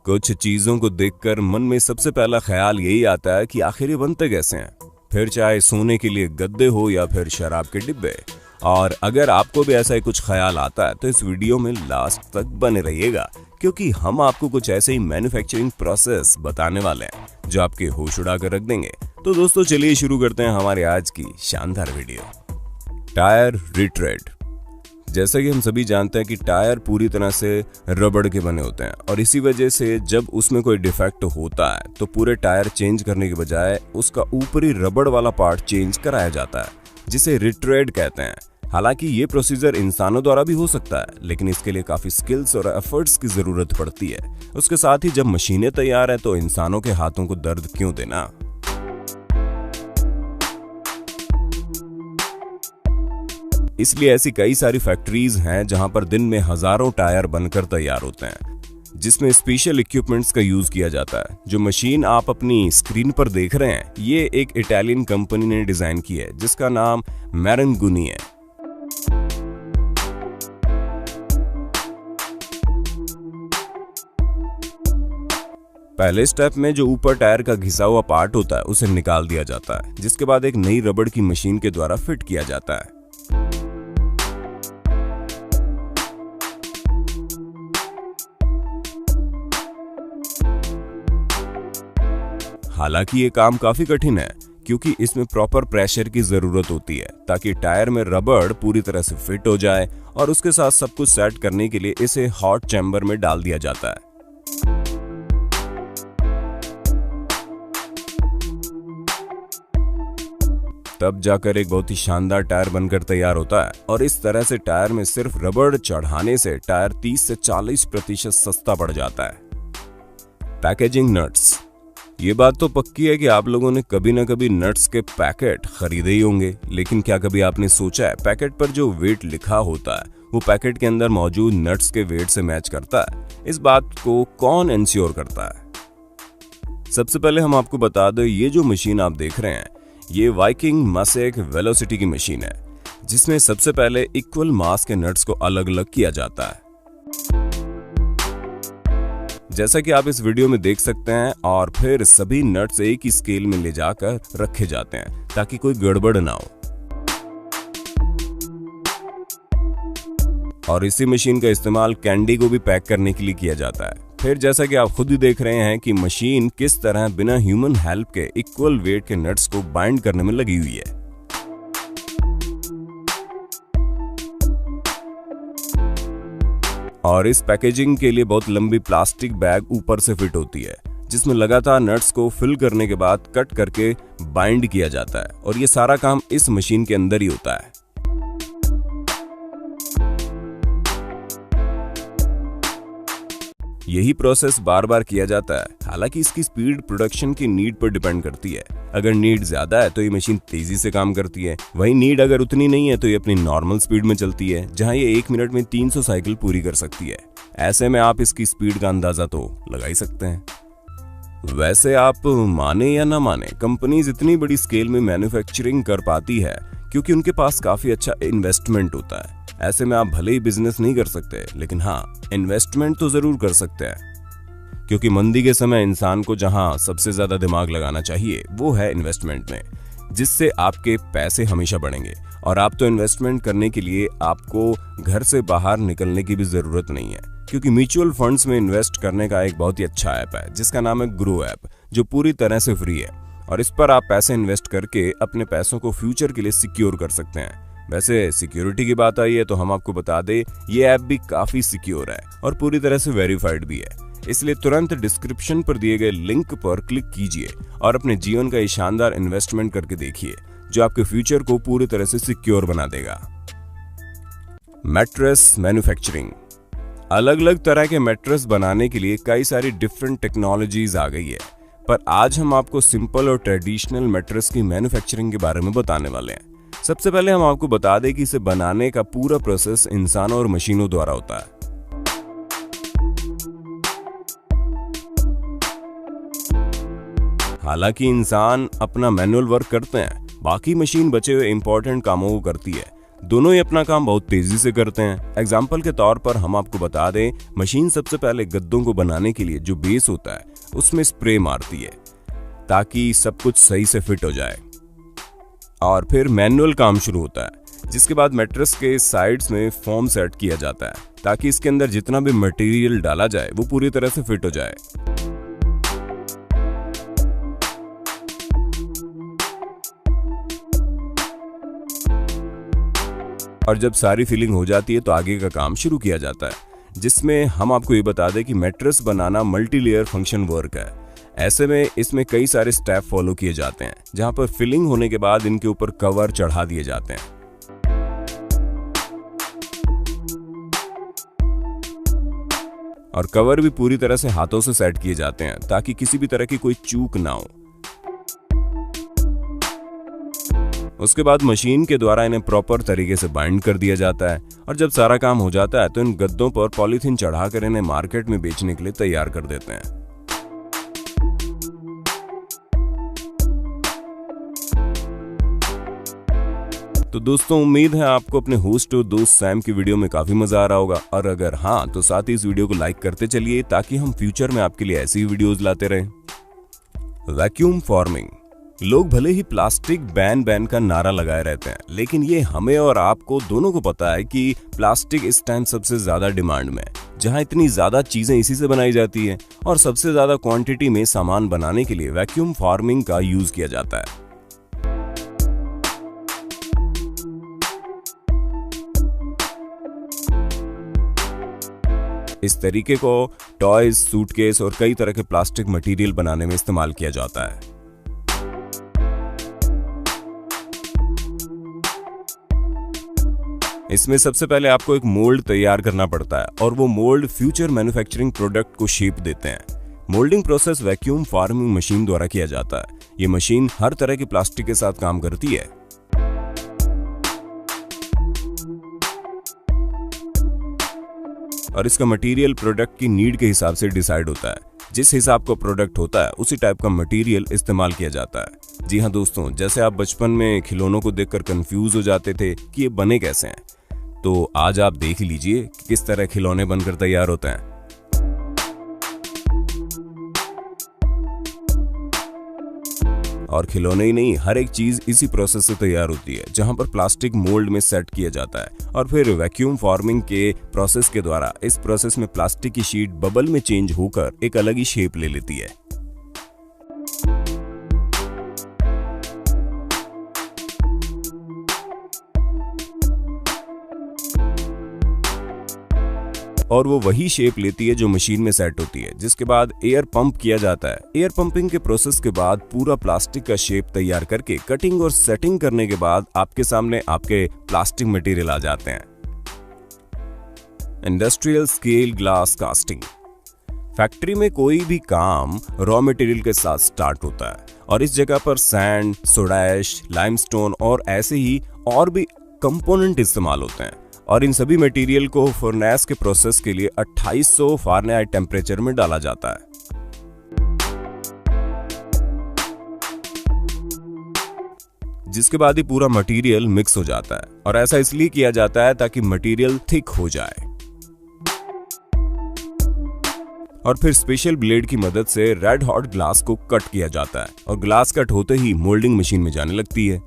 कुछ चीजों को देखकर मन में सबसे पहला ख्याल यही आता है कि आखिर ये बनते कैसे हैं, फिर चाहे सोने के लिए गद्दे हो या फिर शराब के डिब्बे। और अगर आपको भी ऐसा ही कुछ ख्याल आता है तो इस वीडियो में लास्ट तक बने रहिएगा, क्योंकि हम आपको कुछ ऐसे ही मैन्युफैक्चरिंग प्रोसेस बताने वाले हैं जो आपके होश उड़ा कर रख देंगे। तो दोस्तों चलिए शुरू करते हैं हमारे आज की शानदार वीडियो। टायर रिट्रेड। जैसा कि हम सभी जानते हैं कि टायर पूरी तरह से रबड़ के बने होते हैं और इसी वजह से जब उसमें कोई डिफेक्ट होता है तो पूरे टायर चेंज करने के बजाय उसका ऊपरी रबड़ वाला पार्ट चेंज कराया जाता है, जिसे रिट्रेड कहते हैं। हालांकि ये प्रोसीजर इंसानों द्वारा भी हो सकता है, लेकिन इसके लिए काफी स्किल्स और एफर्ट्स की जरूरत पड़ती है। उसके साथ ही जब मशीनें तैयार हैं तो इंसानों के हाथों को दर्द क्यों देना। इसलिए ऐसी कई सारी फैक्ट्रीज हैं जहां पर दिन में हजारों टायर बनकर तैयार होते हैं, जिसमें स्पेशल इक्विपमेंट्स का यूज किया जाता है। जो मशीन आप अपनी स्क्रीन पर देख रहे हैं ये एक इटालियन कंपनी ने डिजाइन की है, जिसका नाम मैरनगुनी है। पहले स्टेप में जो ऊपर टायर का घिसा हुआ पार्ट होता है उसे निकाल दिया जाता है, जिसके बाद एक नई रबड़ की मशीन के द्वारा फिट किया जाता है। हालांकि ये काम काफी कठिन है, क्योंकि इसमें प्रॉपर प्रेशर की जरूरत होती है ताकि टायर में रबड़ पूरी तरह से फिट हो जाए, और उसके साथ सब कुछ सेट करने के लिए इसे हॉट चैम्बर में डाल दिया जाता है। तब जाकर एक बहुत ही शानदार टायर बनकर तैयार होता है, और इस तरह से टायर में सिर्फ रबड़ चढ़ाने से टायर 30 से 40% सस्ता पड़ जाता है। Packaging nuts. ये बात तो पक्की है कि आप लोगों ने कभी ना कभी नट्स के पैकेट खरीदे ही होंगे, लेकिन क्या कभी आपने सोचा है पैकेट पर जो वेट लिखा होता है वो पैकेट के अंदर मौजूद नट्स के वेट से मैच करता है? इस बात को कौन इंश्योर करता है? सबसे पहले हम आपको बता दें, ये जो मशीन आप देख रहे हैं ये वाइकिंग मसेक वेलोसिटी की मशीन है, जिसमें सबसे पहले इक्वल मास के नट्स को अलग अलग किया जाता है, जैसा कि आप इस वीडियो में देख सकते हैं। और फिर सभी नट्स एक ही स्केल में ले जाकर रखे जाते हैं ताकि कोई गड़बड़ ना हो। और इसी मशीन का इस्तेमाल कैंडी को भी पैक करने के लिए किया जाता है। फिर जैसा कि आप खुद ही देख रहे हैं कि मशीन किस तरह बिना ह्यूमन हेल्प के इक्वल वेट के नट्स को बाइंड करने में लगी हुई है। और इस पैकेजिंग के लिए बहुत लंबी प्लास्टिक बैग ऊपर से फिट होती है, जिसमें लगातार नट्स को फिल करने के बाद कट करके बाइंड किया जाता है, और ये सारा काम इस मशीन के अंदर ही होता है। यही प्रोसेस बार बार किया जाता है। हालांकि इसकी स्पीड प्रोडक्शन की नीड पर डिपेंड करती है। अगर नीड ज्यादा है तो ये मशीन तेजी से काम करती है, वहीं नीड अगर उतनी नहीं है तो ये अपनी नॉर्मल स्पीड में चलती है, जहां ये 1 मिनट में 300 साइकिल पूरी कर सकती है। ऐसे में आप इसकी स्पीड का अंदाजा तो लगा ही सकते हैं। वैसे आप माने या ना माने, कंपनीज इतनी बड़ी स्केल में मैन्युफैक्चरिंग कर पाती है क्योंकि उनके पास काफी अच्छा इन्वेस्टमेंट होता है। ऐसे में आप भले ही बिजनेस नहीं कर सकते, लेकिन हाँ इन्वेस्टमेंट तो जरूर कर सकते हैं, क्योंकि मंदी के समय इंसान को जहां सबसे ज्यादा दिमाग लगाना चाहिए वो है इन्वेस्टमेंट में, जिससे आपके पैसे हमेशा बढ़ेंगे। और आप तो इन्वेस्टमेंट करने के लिए आपको घर से बाहर निकलने की भी जरूरत नहीं है, क्योंकि म्यूचुअल फंड्स में इन्वेस्ट करने का एक बहुत ही अच्छा ऐप है जिसका नाम है ग्रो ऐप, जो पूरी तरह से फ्री है। और इस पर आप पैसे इन्वेस्ट करके अपने पैसों को फ्यूचर के लिए सिक्योर कर सकते हैं। वैसे सिक्योरिटी की बात आई है तो हम आपको बता दें, ये ऐप भी काफी सिक्योर है और पूरी तरह से वेरीफाइड भी है। इसलिए तुरंत डिस्क्रिप्शन पर दिए गए लिंक पर क्लिक कीजिए और अपने जीवन का ये शानदार इन्वेस्टमेंट करके देखिए, जो आपके फ्यूचर को पूरी तरह से सिक्योर बना देगा। Mattress manufacturing. अलग अलग तरह के मैट्रेस बनाने के लिए कई सारी डिफरेंट टेक्नोलॉजीज आ गई है, पर आज हम आपको सिंपल और ट्रेडिशनल मैट्रेस की मैन्युफैक्चरिंग के बारे में बताने वाले हैं। सबसे पहले हम आपको बता दें कि इसे बनाने का पूरा प्रोसेस इंसानों और मशीनों द्वारा होता है। हालांकि इंसान अपना मैनुअल वर्क करते हैं, बाकी मशीन बचे हुए इंपॉर्टेंट कामों को करती है, दोनों ही अपना काम बहुत तेजी से करते हैं। एग्जाम्पल के तौर पर हम आपको बता दें, मशीन सबसे पहले गद्दों को बनाने के लिए जो बेस होता है उसमें स्प्रे मारती है ताकि सब कुछ सही से फिट हो जाए, और फिर मैनुअल काम शुरू होता है, जिसके बाद मैट्रेस के साइड्स में फोम सेट किया जाता है ताकि इसके अंदर जितना भी मटेरियल डाला जाए वो पूरी तरह से फिट हो जाए। और जब सारी फिलिंग हो जाती है तो आगे का काम शुरू किया जाता है, जिसमें हम आपको ये बता दें कि मैट्रेस बनाना मल्टी लेयर फंक्शन वर्क है। ऐसे में इसमें कई सारे स्टेप फॉलो किए जाते हैं, जहां पर फिलिंग होने के बाद इनके ऊपर कवर चढ़ा दिए जाते हैं। और कवर भी पूरी तरह से हाथों से सेट किए जाते हैं ताकि किसी भी तरह की कोई चूक ना हो। उसके बाद मशीन के द्वारा इन्हें प्रॉपर तरीके से बाइंड कर दिया जाता है, और जब सारा काम हो जाता है तो इन गद्दों पर पॉलीथीन चढ़ाकर इन्हें मार्केट में बेचने के लिए तैयार कर देते हैं। तो दोस्तों, उम्मीद है आपको अपने होस्ट और दोस्त सैम की वीडियो में काफी मजा आ रहा होगा, और अगर हाँ तो साथ ही इस वीडियो को लाइक करते चलिए ताकि हम फ्यूचर में आपके लिए ऐसी ही वीडियोस लाते रहें। Vacuum farming. लोग भले ही प्लास्टिक बैन का नारा लगाए रहते हैं, लेकिन ये हमें और आपको दोनों को पता है कि प्लास्टिक इस टाइम सबसे ज्यादा डिमांड में है, जहां इतनी ज्यादा चीजें इसी से बनाई जाती है और सबसे ज्यादा क्वांटिटी में सामान बनाने के लिए वैक्यूम फार्मिंग का यूज किया जाता है। इस तरीके को टॉयज, सूटकेस और कई तरह के प्लास्टिक मटेरियल बनाने में इस्तेमाल किया जाता है। इसमें सबसे पहले आपको एक मोल्ड तैयार करना पड़ता है, और वो मोल्ड फ्यूचर मैन्युफैक्चरिंग प्रोडक्ट को शेप देते हैं। Moulding process vacuum farming machine द्वारा किया जाता है। ये मशीन हर तरह के प्लास्टिक के साथ काम करती है। और इसका मटेरियल प्रोडक्ट की नीड के हिसाब से डिसाइड होता है। जिस हिसाब का प्रोडक्ट होता है उसी टाइप का मटेरियल इस्तेमाल किया जाता है। जी हाँ दोस्तों, जैसे आप बचपन में खिलौनों को देखकर कंफ्यूज हो जाते थे कि ये बने कैसे हैं, तो आज आप देख लीजिए कि किस तरह खिलौने बनकर तैयार होते हैं। और खिलौने ही नहीं, हर एक चीज इसी प्रोसेस से तैयार होती है, जहां पर प्लास्टिक मोल्ड में सेट किया जाता है, और फिर वैक्यूम फार्मिंग के प्रोसेस के द्वारा इस प्रोसेस में प्लास्टिक की शीट बबल में चेंज होकर एक अलग ही शेप ले लेती है। और वो वही शेप लेती है जो मशीन में सेट होती है, जिसके बाद एयर पंप किया जाता है। एयर पंपिंग के प्रोसेस के बाद पूरा प्लास्टिक का शेप तैयार करके कटिंग और सेटिंग करने के बाद आपके सामने आपके प्लास्टिक मटेरियल आ जाते हैं। Industrial scale glass casting. Factory में कोई भी काम रॉ मटेरियल के साथ स्टार्ट होता है, और इस जगह पर सैंड, सोडा ऐश, लाइमस्टोन और ऐसे ही और भी कंपोनेंट इस्तेमाल होते हैं, और इन सभी मटेरियल को फर्नेस के प्रोसेस के लिए 2800 फ़ारेनहाइट टेम्परेचर में डाला जाता है। जिसके बाद ही पूरा मटेरियल मिक्स हो जाता है, और ऐसा इसलिए किया जाता है ताकि मटेरियल थिक हो जाए। और फिर स्पेशल ब्लेड की मदद से रेड हॉट ग्लास को कट किया जाता है, और ग्लास कट होते ही मोल्डिंग मशीन में जाने लगती है।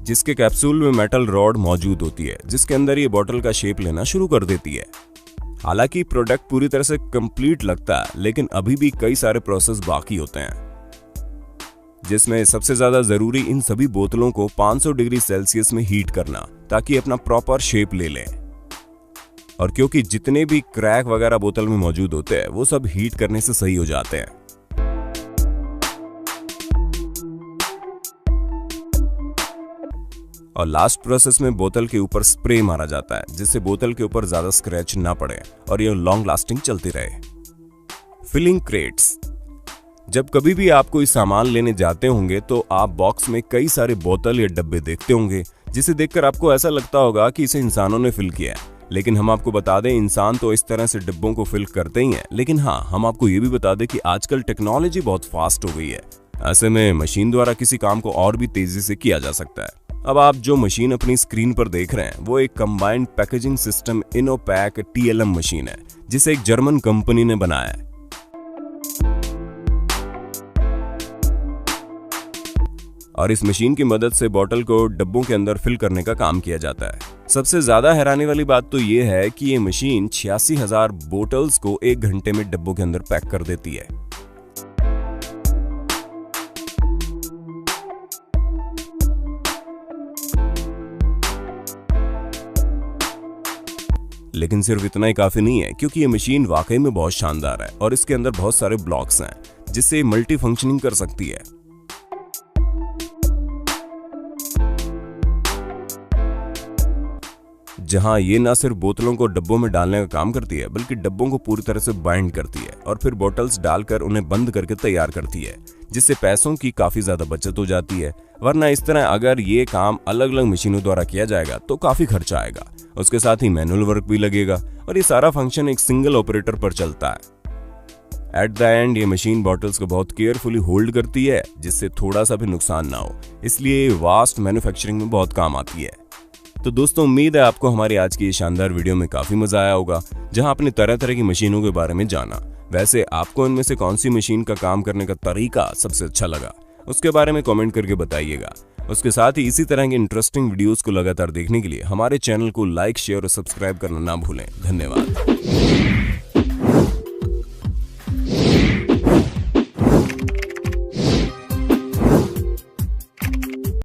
जिसके कैप्सूल में मेटल रॉड मौजूद होती है, जिसके अंदर ये बॉटल का शेप लेना शुरू कर देती है। हालांकि प्रोडक्ट पूरी तरह से कंप्लीट लगता है, लेकिन अभी भी कई सारे प्रोसेस बाकी होते हैं, जिसमें सबसे ज्यादा जरूरी इन सभी बोतलों को 500 डिग्री सेल्सियस में हीट करना, ताकि अपना प्रॉपर शेप ले लें। और क्योंकि जितने भी क्रैक वगैरह बोतल में मौजूद होते हैं वो सब हीट करने से सही हो जाते हैं। और लास्ट प्रोसेस में बोतल के ऊपर स्प्रे मारा जाता है, जिससे बोतल के ऊपर ज्यादा स्क्रैच ना पड़े और ये लॉन्ग लास्टिंग चलती रहे। Filling crates. जब कभी भी आप कोई सामान लेने जाते होंगे तो आप बॉक्स में कई सारे बोतल या डब्बे देखते होंगे, जिसे देखकर आपको ऐसा लगता होगा कि इसे इंसानों ने फिल किया है। लेकिन हम आपको बता दें, इंसान तो इस तरह से डिब्बों को फिल करते ही हैं, लेकिन हाँ, हम आपको ये भी बता दें कि आजकल टेक्नोलॉजी बहुत फास्ट हो गई है। ऐसे में मशीन द्वारा किसी काम को और भी तेजी से किया जा सकता है। अब आप जो मशीन अपनी स्क्रीन पर देख रहे हैं वो एक combined packaging system Innopack TLM machine है, जिसे एक जर्मन कंपनी ने बनाया है। और इस मशीन की मदद से बोतल को डब्बों के अंदर फिल करने का काम किया जाता है। सबसे ज्यादा हैरानी वाली बात तो ये है कि ये मशीन 86,000 बोतल्स को 1 घंटे में डब्बों के अंदर पैक कर देती है। लेकिन सिर्फ इतना ही काफी नहीं है, क्योंकि ये मशीन वाकई में बहुत शानदार है और इसके अंदर बहुत सारे ब्लॉक्स हैं जिससे मल्टी फंक्शनिंग कर सकती है। जहां ये ना सिर्फ बोतलों को डब्बों में डालने का काम करती है, बल्कि डब्बों को पूरी तरह से बाइंड करती है और फिर बोतल्स डालकर उन्हें बंद करके तैयार करती है, जिससे पैसों की काफी ज्यादा बचत हो जाती है। वरना इस तरह अगर ये काम अलग अलग मशीनों द्वारा किया जाएगा तो काफी खर्चा आएगा, उसके साथ ही मैनुअल वर्क भी लगेगा और ये सारा फंक्शन एक सिंगल ऑपरेटर पर चलता है। एट द एंड ये मशीन बॉटल्स को बहुत केयरफुली होल्ड करती है, जिससे थोड़ा सा भी नुकसान ना हो, इसलिए वास्ट मैन्युफैक्चरिंग में बहुत काम आती है। तो दोस्तों, उम्मीद है आपको हमारी आज की ये शानदार वीडियो में काफी मजा आया होगा, जहां आपने तरह तरह की मशीनों के बारे में जाना। वैसे आपको इनमें से कौन सी मशीन का काम करने का तरीका सबसे अच्छा लगा, उसके बारे में कमेंट करके बताइएगा। उसके साथ ही इसी तरह के इंटरेस्टिंग वीडियोस को लगातार देखने के लिए हमारे चैनल को लाइक, शेयर और सब्सक्राइब करना ना भूलें। धन्यवाद।